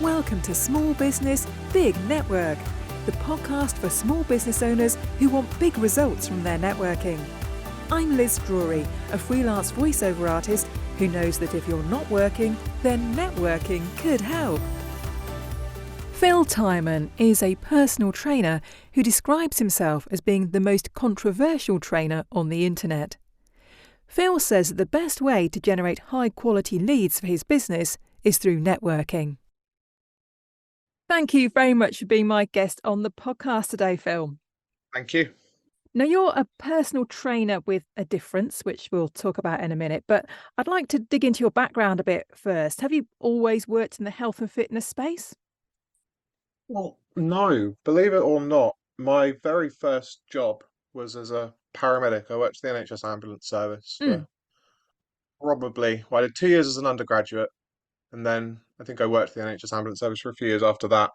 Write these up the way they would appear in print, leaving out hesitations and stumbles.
Welcome to Small Business, Big Network, the podcast for small business owners who want big results from their networking. I'm Liz Drury, a freelance voiceover artist who knows that if you're not working, then networking could help. Phil Tyreman is a personal trainer who describes himself as being the most controversial trainer on the internet. Phil says that the best way to generate high-quality leads for his business is through networking. Thank you very much for being my guest on the podcast today, Phil. Thank you. Now, you're a personal trainer with a difference, which we'll talk about in a minute, but I'd like to dig into your background a bit first. Have you always worked in the health and fitness space? Well, no, believe it or not, my very first job was as a paramedic. I worked for the NHS ambulance service Mm. for I did 2 years as an undergraduate, and then I think I worked for the NHS ambulance service for a few years after that.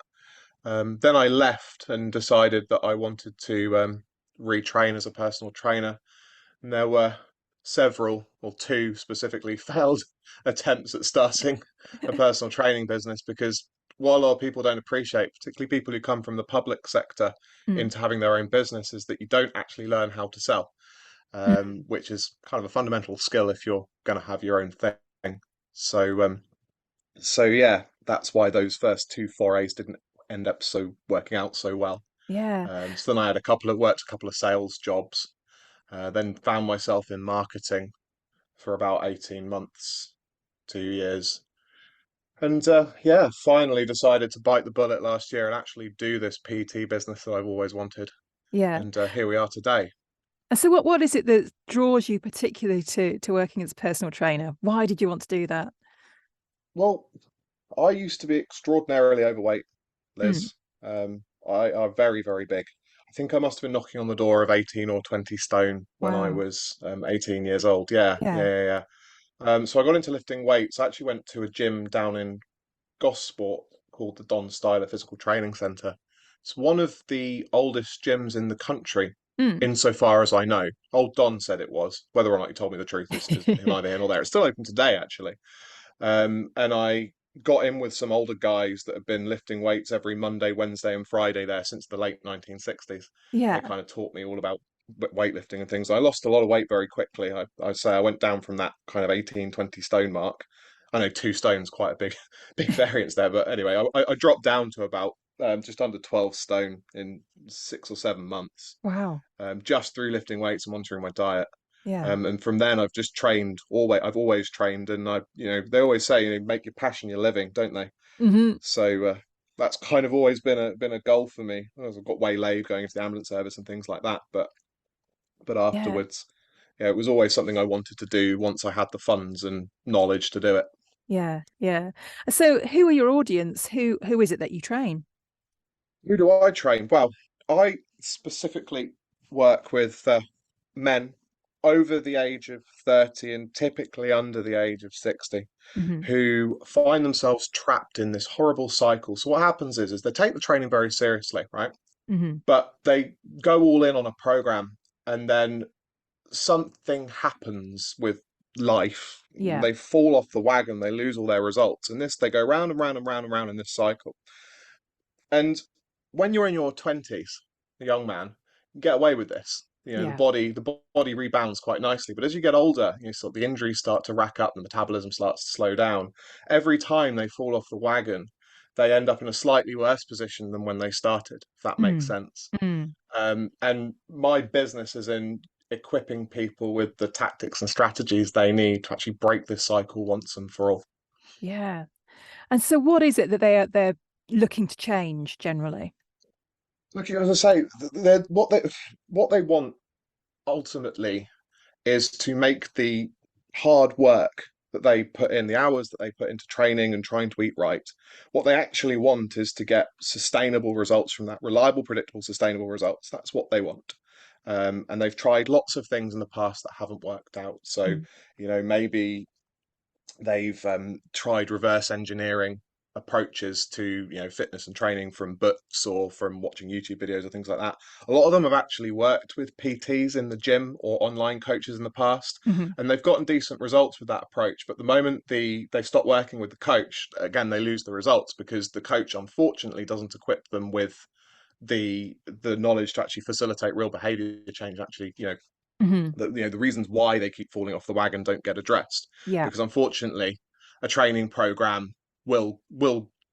Then I left and decided that I wanted to retrain as a personal trainer. And there were two specifically, failed attempts at starting a personal training business because what a lot of people don't appreciate, particularly people who come from the public sector Mm. into having their own business, is that you don't actually learn how to sell, Mm. which is kind of a fundamental skill if you're going to have your own thing. So yeah, that's why those first two forays didn't end up working out so well. Yeah. So then I had worked a couple of sales jobs, then found myself in marketing for about 18 months, 2 years. And finally decided to bite the bullet last year and actually do this PT business that I've always wanted. Yeah. And here we are today. And so what is it that draws you particularly to working as a personal trainer? Why did you want to do that? Well, I used to be extraordinarily overweight, Mm. Liz. I are very, very big. I think I must have been knocking on the door of 18 or 20 stone when I Wow. was 18 years old. Yeah, Yeah. yeah, yeah, yeah. So I got into lifting weights. I actually went to a gym down in Gosport called the Don Styler Physical Training Centre. It's one of the oldest gyms in the country, Mm. insofar as I know. Old Don said it was. Whether or not he told me the truth is neither here nor there. It's still open today, actually. And I got in with some older guys that have been lifting weights every Monday, Wednesday, and Friday there since the late 1960s. They Yeah. kind of taught me all about weightlifting and things. I lost a lot of weight very quickly. I say I went down from that kind of 18, 20 stone mark. I know 2 stones quite a big, big variance there, but anyway, I dropped down to about just under 12 stone in 6 or 7 months, Wow. just through lifting weights and monitoring my diet. Yeah. And from then I've just trained always. I've always trained, and they always say, make your passion your living, don't they? Hmm. So that's kind of always been a goal for me. I've got waylaid going into the ambulance service and things like that, but Yeah. afterwards, yeah, it was always something I wanted to do once I had the funds and knowledge to do it. Yeah. Yeah. So who are your audience? Who is it that you train? Who do I train? Well, I specifically work with men over the age of 30 and typically under the age of 60 Hmm. who find themselves trapped in this horrible cycle. So what happens is they take the training very seriously, right? Hmm. But they go all in on a program and then something happens with life. Yeah. They fall off the wagon, they lose all their results. And they go round and round and round and round in this cycle. And when you're in your 20s, a young man, you get away with this. Yeah. The body rebounds quite nicely. But as you get older, sort of the injuries start to rack up, the metabolism starts to slow down. Every time they fall off the wagon, they end up in a slightly worse position than when they started, if that makes Mm. sense. Mm. And my business is in equipping people with the tactics and strategies they need to actually break this cycle once and for all. Yeah. And so what is it that they're looking to change generally? Look, as I say, what they want ultimately is to make the hard work that they put in, the hours that they put into training and trying to eat right, what they actually want is to get sustainable results from that, reliable, predictable, sustainable results. That's what they want. And they've tried lots of things in the past that haven't worked out. So, Mm. maybe they've tried reverse engineering approaches to fitness and training from books or from watching YouTube videos or things like that. A lot of them have actually worked with PTs in the gym or online coaches in the past, Hmm. and they've gotten decent results with that approach. But the moment they stop working with the coach, again they lose the results because the coach unfortunately doesn't equip them with the knowledge to actually facilitate real behavior change. Actually, Hmm. the reasons why they keep falling off the wagon don't get addressed, Yeah. because unfortunately a training program will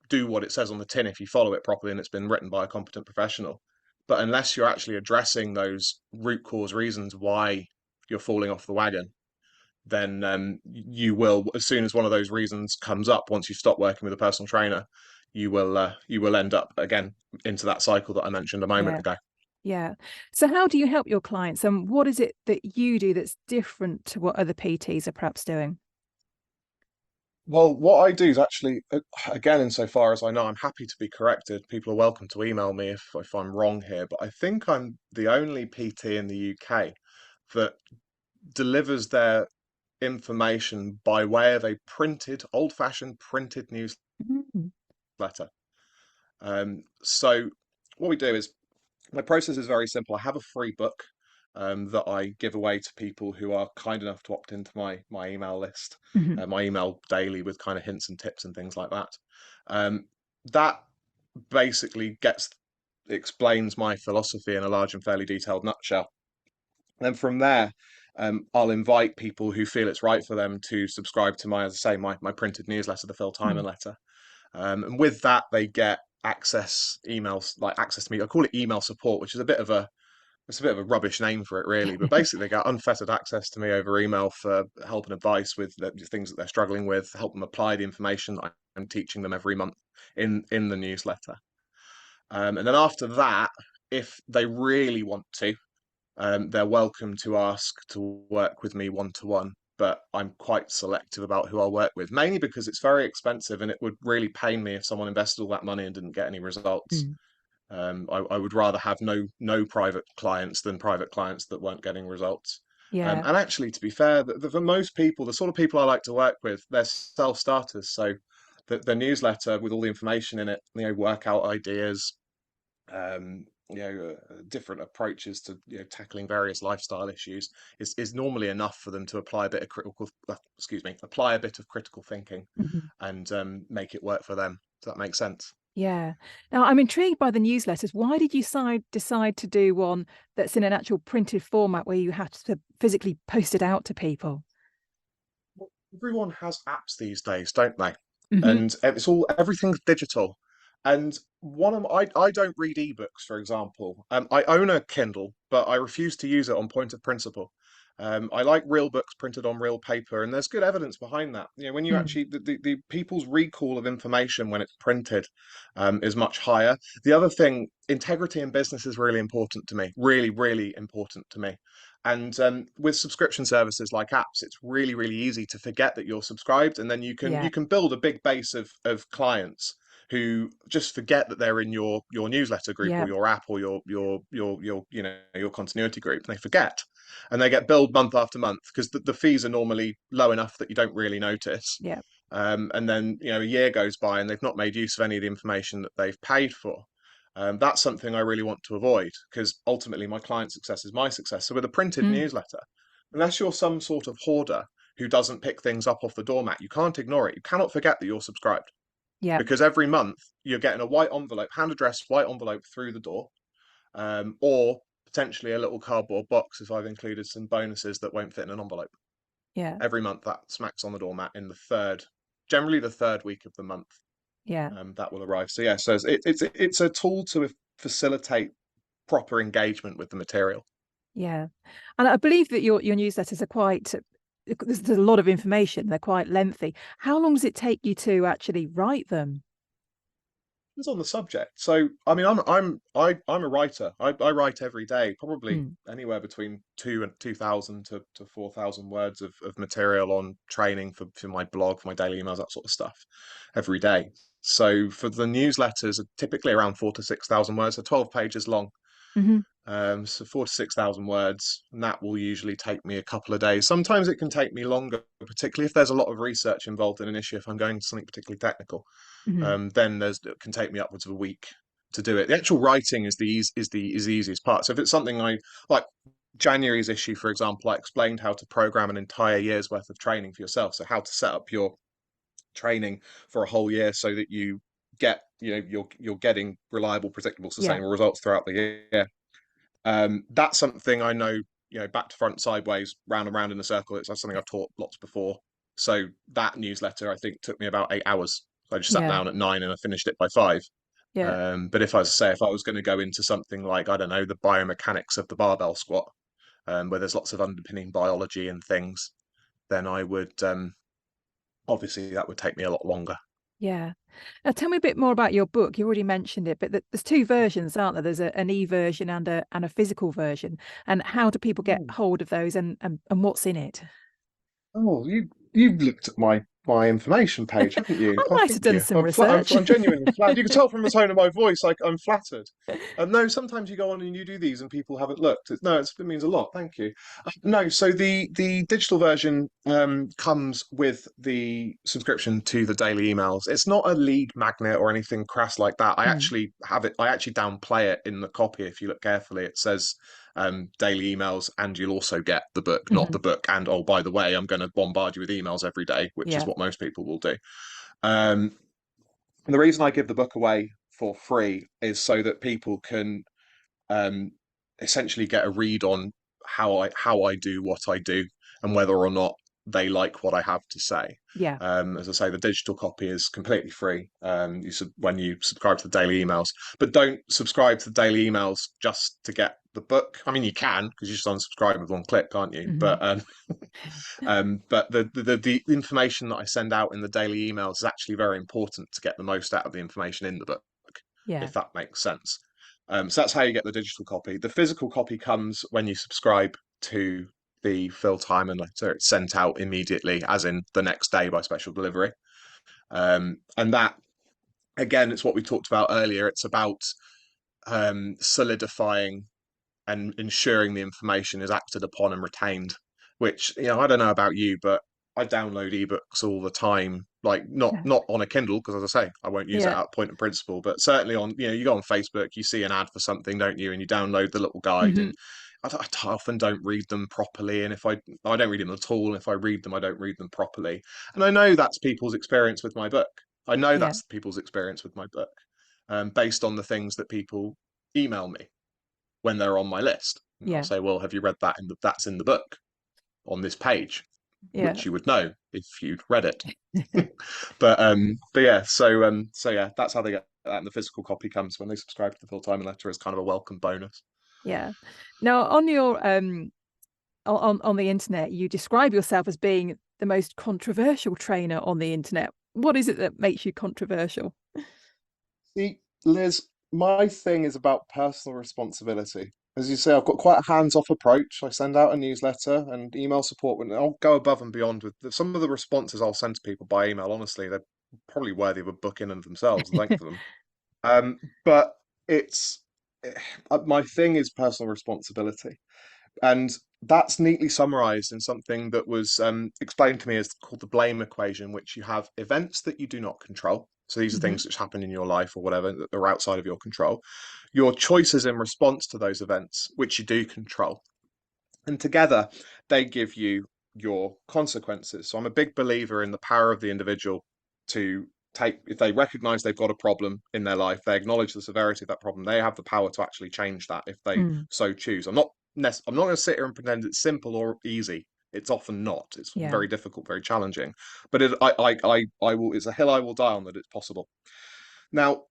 do what it says on the tin if you follow it properly and it's been written by a competent professional. But unless you're actually addressing those root cause reasons why you're falling off the wagon, then you will, as soon as one of those reasons comes up, once you stop working with a personal trainer, you will end up again into that cycle that I mentioned a moment Yeah. ago. Yeah. So how do you help your clients, and what is it that you do that's different to what other PTs are perhaps doing? Well, what I do is actually, again, insofar as I know, I'm happy to be corrected. People are welcome to email me if I'm wrong here, but I think I'm the only PT in the UK that delivers their information by way of a printed, old-fashioned printed Mhm. newsletter. So what we do is, my process is very simple. I have a free book that I give away to people who are kind enough to opt into my email list, Mhm. my email daily with kind of hints and tips and things like that. That basically explains my philosophy in a large and fairly detailed nutshell. And then from there, I'll invite people who feel it's right for them to subscribe to my, as I say, my printed newsletter, the Phil Tyman Mm. letter. And with that, they get access to me. I call it email support, which is a bit of a rubbish name for it, really. But basically, they get unfettered access to me over email for help and advice with the things that they're struggling with, help them apply the information that I'm teaching them every month in the newsletter. And then after that, if they really want to, they're welcome to ask to work with me one to one. But I'm quite selective about who I'll work with, mainly because it's very expensive and it would really pain me if someone invested all that money and didn't get any results. Mm. I would rather have no private clients than private clients that weren't getting results. Yeah. And actually, to be fair, for most people, the sort of people I like to work with, they're self-starters. So the newsletter with all the information in it, workout ideas, different approaches to tackling various lifestyle issues is normally enough for them to apply a bit of apply a bit of critical thinking Mhm. and make it work for them. Does that make sense? Yeah. Now, I'm intrigued by the newsletters. Why did you decide to do one that's in an actual printed format where you have to physically post it out to people? Well, everyone has apps these days, don't they? Hmm. And everything's digital. And I don't read ebooks, for example. I own a Kindle, but I refuse to use it on point of principle. I like real books printed on real paper, and there's good evidence behind that. When you Mm. actually the people's recall of information when it's printed is much higher. The other thing, integrity in business is really important to me. Really, really important to me. And with subscription services like apps, it's really, really easy to forget that you're subscribed, and then you can Yeah. you can build a big base of clients who just forget that they're in your newsletter group Yeah. or your app or your continuity group. And they forget, and they get billed month after month because the fees are normally low enough that you don't really notice. Yeah. And then a year goes by and they've not made use of any of the information that they've paid for. That's something I really want to avoid because ultimately my client success is my success. So with a printed Mm. newsletter, unless you're some sort of hoarder who doesn't pick things up off the doormat, you can't ignore it. You cannot forget that you're subscribed Yeah. because every month you're getting a white envelope, hand addressed white envelope through the door, or potentially a little cardboard box if I've included some bonuses that won't fit in an envelope. Yeah. Every month that smacks on the doormat in generally the third week of the month. Yeah. That will arrive. So yeah, so it's a tool to facilitate proper engagement with the material. Yeah. And I believe that your newsletters are quite there's a lot of information. They're quite lengthy. How long does it take you to actually write them? It's on the subject. So I mean, I'm a writer. I write every day, probably Mm. anywhere between 2,000 to 4,000 words of material on training for my blog, for my daily emails, that sort of stuff, every day. So for the newsletters, are typically around 4,000 to 6,000 words, so 12 pages long. Hmm. So 4 to 6 thousand words, and that will usually take me a couple of days. Sometimes it can take me longer, particularly if there's a lot of research involved in an issue. If I'm going to something particularly technical, Mhm. then it can take me upwards of a week to do it. The actual writing is the easiest part. So if it's something I like, January's issue, for example, I explained how to program an entire year's worth of training for yourself. So how to set up your training for a whole year so that you get, you're getting reliable, predictable, Yeah. sustainable results throughout the year. That's something I know, back to front, sideways, round and round in a circle. It's something I've taught lots before. So that newsletter, I think, took me about 8 hours. I just sat Yeah. down at 9 and I finished it by 5. Yeah. But if I was going to go into something like, I don't know, the biomechanics of the barbell squat, where there's lots of underpinning biology and things, then I would, obviously that would take me a lot longer. Yeah. Now, tell me a bit more about your book. You already mentioned it, but there's two versions, aren't there? There's an e-version and a physical version. And how do people get hold of those, and what's in it? Oh, you've looked at my information page, haven't you? I Oh, might have thank done you. some research. I'm genuinely flattered. You can tell from the tone of my voice, like I'm flattered. No, sometimes you go on and you do these and people haven't looked. It means a lot. Thank you. No, so the digital version comes with the subscription to the daily emails. It's not a lead magnet or anything crass like that. I Mm. actually have it. I actually downplay it in the copy. If you look carefully, it says daily emails, and you'll also get the book, not Mhm. the book. And oh, by the way, I'm going to bombard you with emails every day, which is Yeah. what most people will do. And the reason I give the book away for free is so that people can um, essentially get a read on how I do what I do and whether or not they like what I have to say. Yeah. As I say, the digital copy is completely free. When you subscribe to the daily emails, but don't subscribe to the daily emails just to get the book. I mean, you can because you just unsubscribe with one click, can't you? Mhm. But the information that I send out in the daily emails is actually very important to get the most out of the information in the book, Yeah. if that makes sense. So that's how you get the digital copy. The physical copy comes when you subscribe to the Phil Tyreman letter. It's sent out immediately, as in the next day by special delivery. And that, again, it's what we talked about earlier. It's about solidifying and ensuring the information is acted upon and retained. Which, I don't know about you, but I download ebooks all the time. Like Yeah. not on a Kindle because, as I say, I won't use it Yeah. at point of principle. But certainly on, you go on Facebook, you see an ad for something, don't you? And you download the little guide, Mhm. and I often don't read them properly. And if I don't read them at all, and if I read them, I don't read them properly. And I know that's people's experience with my book. I know Yeah. that's people's experience with my book, based on the things that people email me when they're on my list. And I'll Yeah. say, well, have you read that? That's in the book on this page, Yeah. which you would know if you'd read it. But yeah, so yeah, that's how they get that. And the physical copy comes when they subscribe to the full time letter as kind of a welcome bonus. Yeah. Now, on your on the internet, you describe yourself as being the most controversial trainer on the internet. What is it that makes you controversial? See, Liz, my thing is about personal responsibility. As you say, I've got quite a hands-off approach. I send out a newsletter and email support, and I'll go above and beyond with some of the responses I'll send to people by email. Honestly, they're probably worthy of a book in and of themselves. Thank for them. But it's my thing is personal responsibility. And that's neatly summarized in something that was explained to me as called the blame equation, which you have events that you do not control. So these are Mhm. things which happen in your life or whatever that are outside of your control. Your choices in response to those events, which you do control. And together they give you your consequences. So I'm a big believer in the power of the individual to take, if they recognize they've got a problem in their life, they acknowledge the severity of that problem, they have the power to actually change that if they Mm. so choose. I'm not going to sit here and pretend it's simple or easy. It's often not. It's Yeah. very difficult, very challenging. But I will. It's a hill I will die on that it's possible. Now,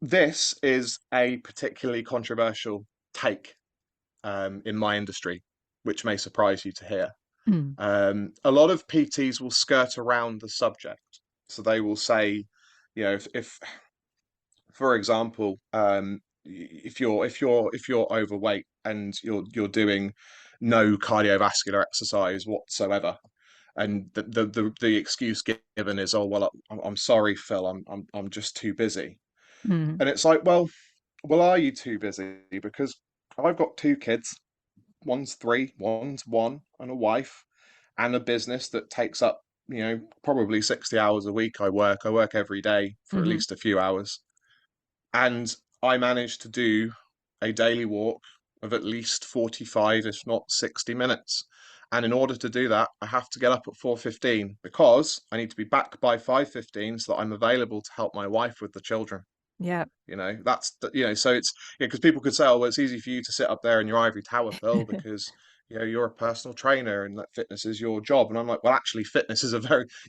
this is a particularly controversial take in my industry, which may surprise you to hear. Mm. A lot of PTs will skirt around the subject, so they will say, if for example, if you're overweight and you're doing no cardiovascular exercise whatsoever, and the excuse given is, oh well, I'm sorry, Phil, I'm just too busy, Mm. and it's like, well, are you too busy? Because I've got two kids. One's 3, one's 1, and a wife, and a business that takes up, probably 60 hours a week. I work every day for at Hmm. least a few hours. And I managed to do a daily walk of at least 45, if not 60 minutes. And in order to do that, I have to get up at 4:15 because I need to be back by 5:15 so that I'm available to help my wife with the children. Yeah. So it's, because people could say, oh, well, it's easy for you to sit up there in your ivory tower, Phil, because you're a personal trainer and that fitness is your job. And I'm like, well, actually, fitness is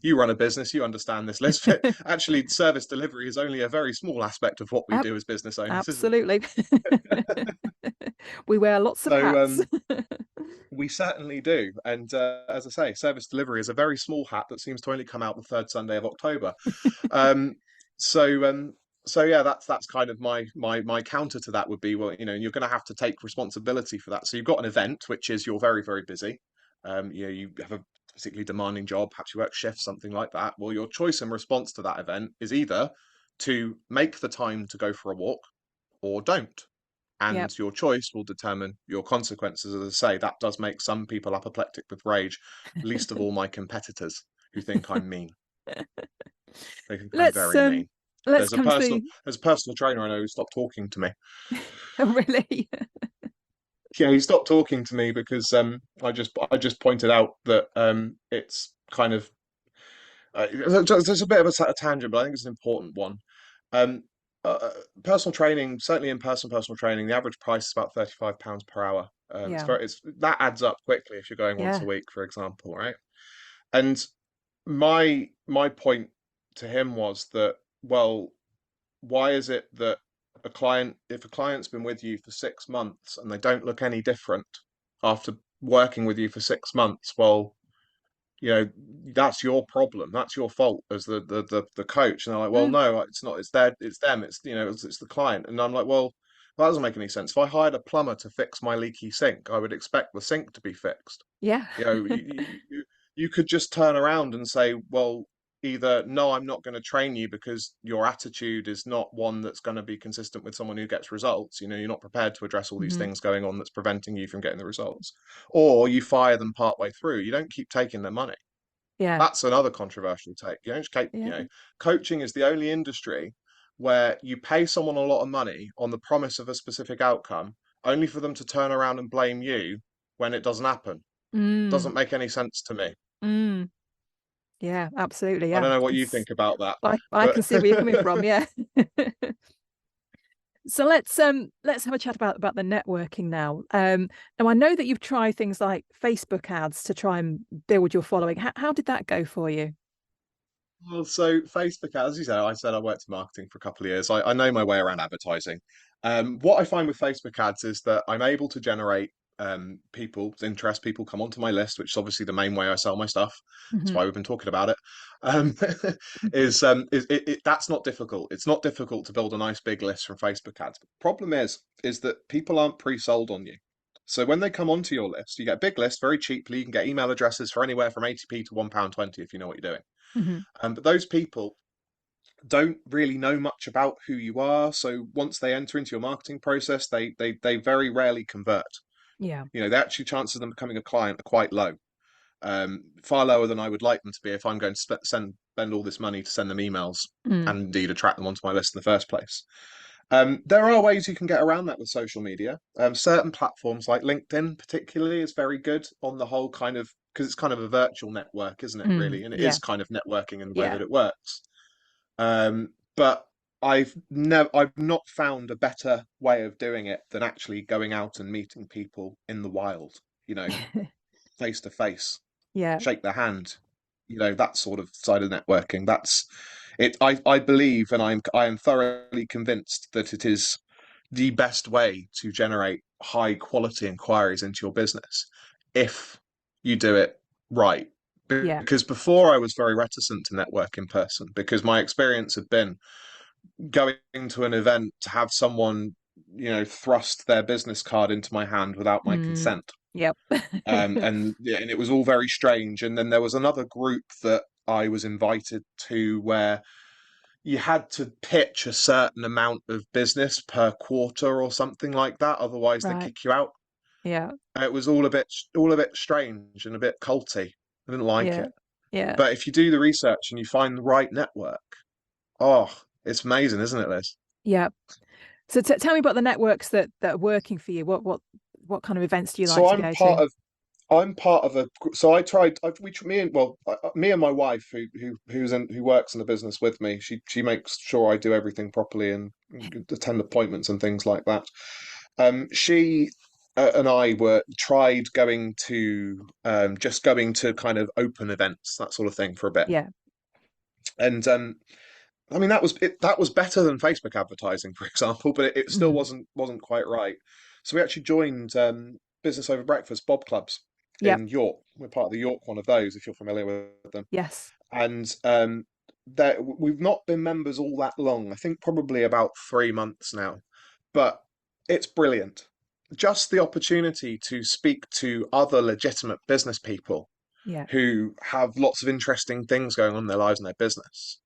you run a business, you understand this, Liz. Actually, service delivery is only a very small aspect of what we Ab- do as business owners, isn't Absolutely. We wear lots it? of hats. We certainly do. And as I say, service delivery is a very small hat that seems to only come out the third Sunday of October. Um, so um, so yeah, that's kind of my counter to that would be, well, you're going to have to take responsibility for that. So you've got an event, which is you're very, very busy. You have a particularly demanding job, perhaps you work shifts, something like that. Well, your choice in response to that event is either to make the time to go for a walk or don't. Yep. And your choice will determine your consequences. As I say, that does make some people apoplectic with rage, least of all my competitors who think I'm mean. They think I'm Let's very mean. let's come to the There's a personal trainer I know who stopped talking to me. oh, really. Yeah, he stopped talking to me because I just pointed out that it's kind of there's a bit of a tangent, but I think it's an important one. Um, Personal training, certainly in-person personal training, the average price is about £35 per hour. Yeah. It's that adds up quickly if you're going once a Yeah. week, for example, right? And my point to him was that, well, why is it that if a client's been with you for 6 months and they don't look any different after working with you for 6 months, well, you know, that's your problem. That's your fault as the coach. And they're like, well, Mm, no, it's not. It's them. It's the client. And I'm like, well, that doesn't make any sense. If I hired a plumber to fix my leaky sink, I would expect the sink to be fixed. yeah. You know, you could just turn around and say, well, either no, I'm not going to train you because your attitude is not one that's going to be consistent with someone who gets results. You're not prepared to address all these Hmm. things going on that's preventing you from getting the results, or you fire them partway through. You don't keep taking their money. Yeah. That's another controversial take. You don't just keep, Yeah. coaching is the only industry where you pay someone a lot of money on the promise of a specific outcome, only for them to turn around and blame you when it doesn't happen. Mm, Doesn't make any sense to me. mm. Yeah, absolutely. I Yeah. don't know what you think about that, I but can see where you're coming from. Yeah. So let's have a chat about the networking now. Now I know that you've tried things like Facebook ads to try and build your following. How did that go for you? well, so Facebook, as you said, I said I worked in marketing for a couple of years. I know my way around advertising. What I find with Facebook ads is that I'm able to generate interest. People come onto my list, which is obviously the main way I sell my stuff. That's Hmm. why we've been talking about it. Um, that's not difficult. It's not difficult to build a nice big list from Facebook ads. But the problem is that people aren't pre-sold on you. So when they come onto your list, you get a big list very cheaply. You can get email addresses for anywhere from 80p to £1.20 if you know what you're doing. Hmm. But those people don't really know much about who you are. So once they enter into your marketing process, they very rarely convert. Yeah. The actual chances of them becoming a client are quite low. Far lower than I would like them to be if I'm going to spend all this money to send them emails Mm, and indeed attract them onto my list in the first place. There are ways you can get around that with social media. Certain platforms like LinkedIn, particularly, is very good on the whole kind of because it's kind of a virtual network, isn't it? mm, Really, and it yeah. is kind of networking in the way Yeah. that it works. But I've not found a better way of doing it than actually going out and meeting people in the wild, you know, face to face, Yeah. shake their hand, that sort of side of networking. That's it. I believe, and I am thoroughly convinced that it is the best way to generate high quality inquiries into your business if you do it right. Yeah. Because before I was very reticent to network in person because my experience had been going to an event to have someone, thrust their business card into my hand without my Mm, consent. yep. And it was all very strange. And then there was another group that I was invited to where you had to pitch a certain amount of business per quarter or something like that, otherwise they Right. kick you out. Yeah. It was all a bit strange and a bit culty. I didn't like Yeah. it. Yeah. But if you do the research and you find the right network, oh, it's amazing, isn't it, Liz? Yeah. So tell me about the networks that are working for you. What kind of events do you like So to go to? I'm part of a. So I tried. Me and well, me and my wife, who works in the business with me, she makes sure I do everything properly and attend appointments and things like that. She and I were tried going to just going to kind of open events, that sort of thing, for a bit, Yeah. and I mean that was better than Facebook advertising, for example, but it still Mm. wasn't quite right. So we actually joined Business Over Breakfast Bob Clubs Yep. in York. We're part of the York one of those, if you're familiar with them. Yes. And that we've not been members all that long. I think probably about 3 months now, but it's brilliant. Just the opportunity to speak to other legitimate business people Yeah. who have lots of interesting things going on in their lives and their business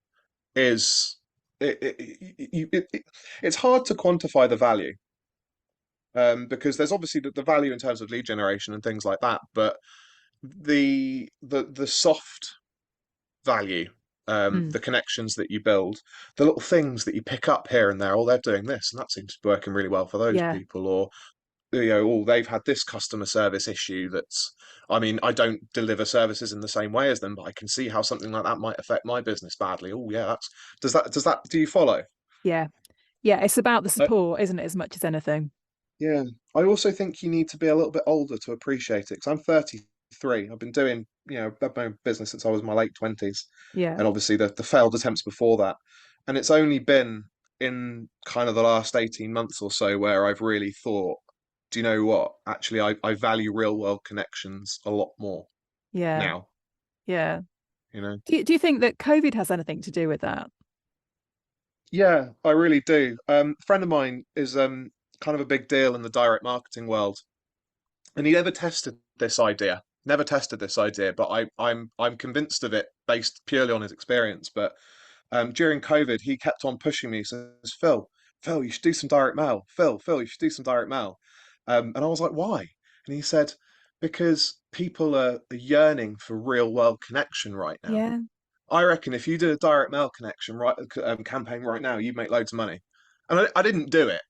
is it's hard to quantify the value because there's obviously the value in terms of lead generation and things like that, but the soft value, Mm. the connections that you build, the little things that you pick up here and there. Oh, they're doing this, and that seems to be working really well for those Yeah. people. Or oh, they've had this customer service issue. That's, I mean, I don't deliver services in the same way as them, but I can see how something like that might affect my business badly. Oh, yeah, that's do you follow? Yeah. Yeah. It's about the Uh, support, isn't it, as much as anything? yeah, I also think you need to be a little bit older to appreciate it. Because I'm 33. I've been doing, I've my own business since I was in my late 20s, Yeah. and obviously the failed attempts before that. And it's only been in kind of the last 18 months or so where I've really thought, do you know what? Actually, I value real world connections a lot more Yeah. now, Yeah. you know? Do you think that COVID has anything to do with that? Yeah, I really do. A friend of mine is kind of a big deal in the direct marketing world, and he never tested this idea. Never tested this idea, but I'm convinced of it based purely on his experience. But during COVID, he kept on pushing me. He says, Phil, you should do some direct mail. Phil, you should do some direct mail. And I was like, why? And he said, because people are yearning for real world connection right now. Yeah. I reckon if you did a direct mail connection campaign right now, you'd make loads of money. And I didn't do it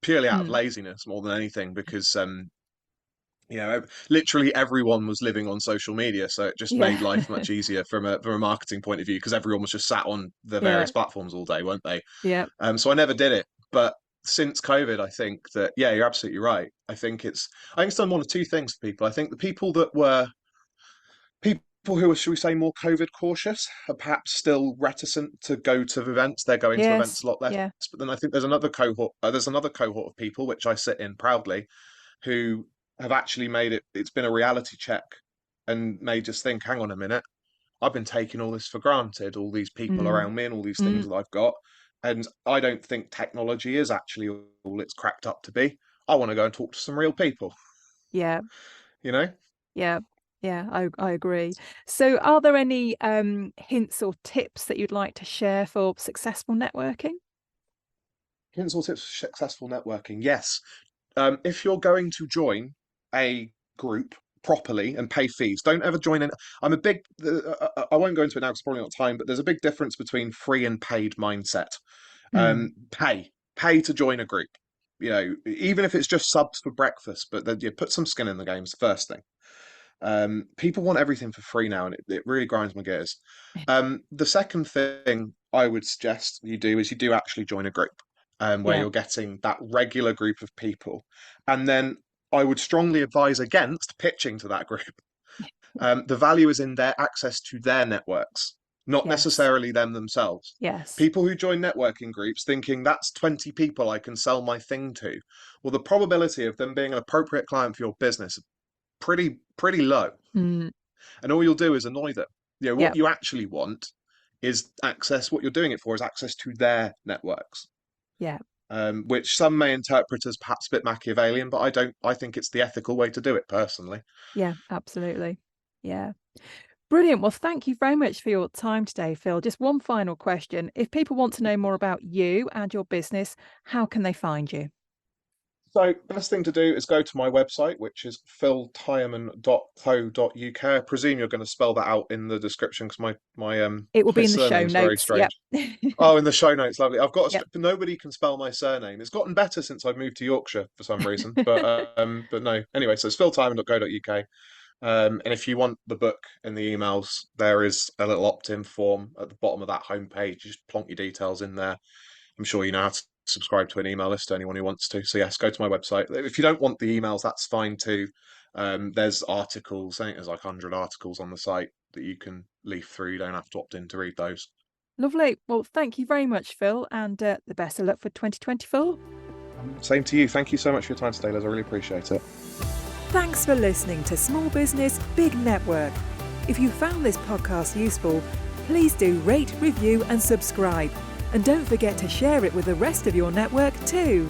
purely out of Mm. laziness more than anything because literally everyone was living on social media, so it just made Yeah. life much easier from a marketing point of view because everyone was just sat on the Yeah. various platforms all day, weren't they? Yeah. So I never did it, but since COVID, I think that yeah, you're absolutely right. I think it's done one of two things for people. I think the people who are, should we say, more COVID cautious are perhaps still reticent to go to events. They're going to events Yes. a lot less. Yeah. But then I think there's another cohort. There's another cohort of people, which I sit in proudly, who have actually made it. It's been a reality check, and may just think, hang on a minute, I've been taking all this for granted, all these people Mm. around me, and all these things Mm. that I've got, and I don't think technology is actually all it's cracked up to be. I want to go and talk to some real people, Yeah. you know. Yeah. Yeah. I agree. So are there any hints or tips that you'd like to share for successful networking? Hints or tips for successful networking? Yes. If you're going to join a group properly and pay fees, don't ever join in. I'm a big. I won't go into it now because probably not time. But there's a big difference between free and paid mindset. Mm. Pay to join a group. Even if it's just subs for breakfast, but then you put some skin in the game is the first thing. People want everything for free now, and it really grinds my gears. The second thing I would suggest you do is you do actually join a group where Yeah. you're getting that regular group of people. And then I would strongly advise against pitching to that group. The value is in their access to their networks, not Yes. necessarily them themselves. Yes. People who join networking groups thinking that's 20 people I can sell my thing to. Well, the probability of them being an appropriate client for your business is pretty low, Mm. and all you'll do is annoy them. Yeah. What you actually want is access. What you're doing it for is access to their networks, Yeah. which some may interpret as perhaps a bit Machiavellian, but I don't. I think it's the ethical way to do it personally. Yeah. Absolutely. Yeah. Brilliant. Well, thank you very much for your time today, Phil. Just one final question. If people want to know more about you and your business, how can they find you? So, best thing to do is go to my website, which is philtyreman.co.uk. I presume you're going to spell that out in the description because It will my be in the show surname's very notes. Yep. strange. Oh, in the show notes, lovely. I've got Yep. nobody can spell my surname. It's gotten better since I've moved to Yorkshire for some reason, but no. Anyway, so it's philtyreman.co.uk. And if you want the book and the emails, there is a little opt-in form at the bottom of that homepage. You just plonk your details in there. I'm sure you know how to subscribe to an email list to anyone who wants to. So yes, go to my website. If you don't want the emails, that's fine too. There's articles. I think there's like 100 articles on the site that you can leaf through. You don't have to opt in to read those. Lovely. Well, thank you very much, Phil, and the best of luck for 2024. Same to you. Thank you so much for your time today, Liz. I really appreciate it. Thanks for listening to Small Business, Big Network. If you found this podcast useful, please do rate, review and subscribe. And don't forget to share it with the rest of your network too.